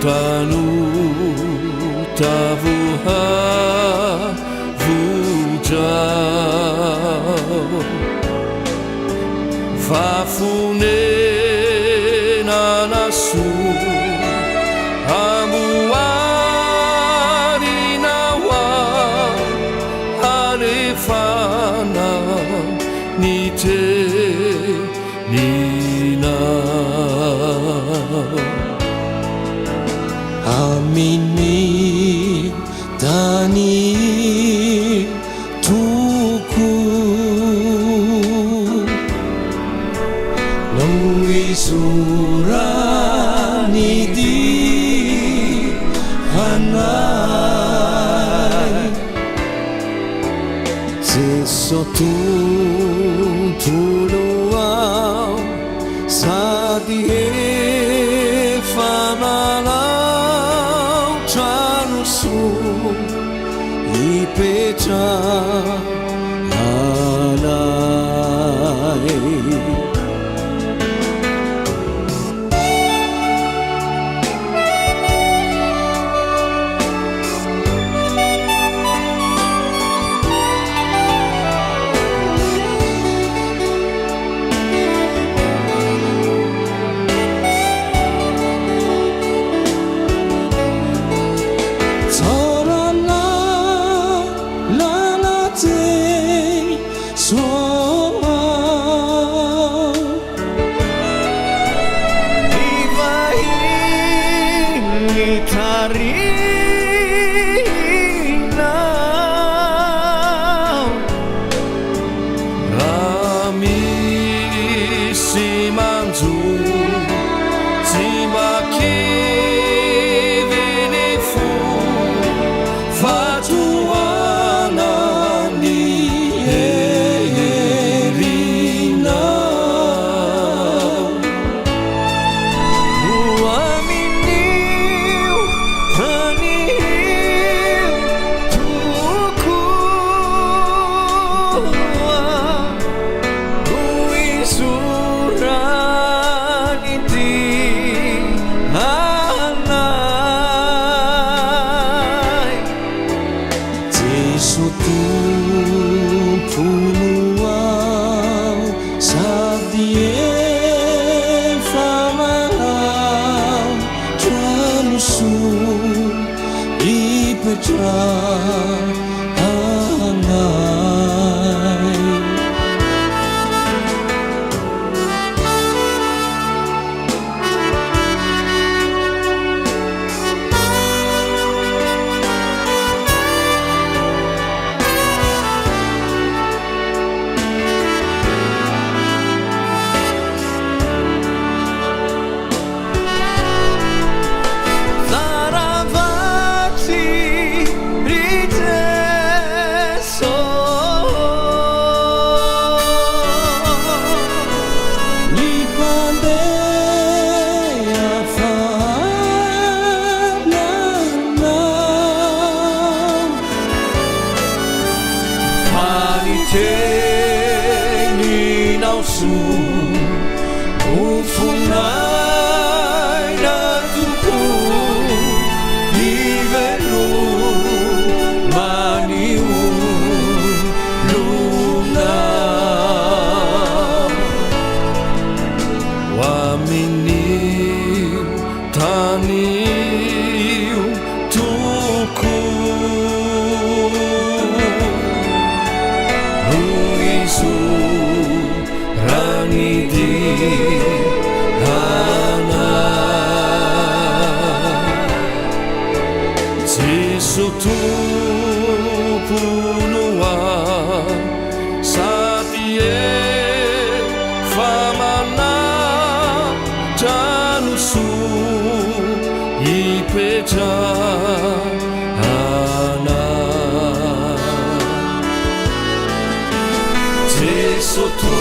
tanu tavuha vujau vafunena nasu amuarina wa alefana nite nina Amini tani tuku Nungi surani di hanai Sesuatu tuluau sadie famalau tranusu ipeca alai Tarina Rami simanzu Simaki vinifu Fatuana ni herina Suatu punuau sadie famalau tranusu ipetra hanai Ni nausu ufunai na tuku nivelu maniu luna wamini taniu tuku Rani di hana Sesuatu punua satie famana janusu ipeja hana Sesuatu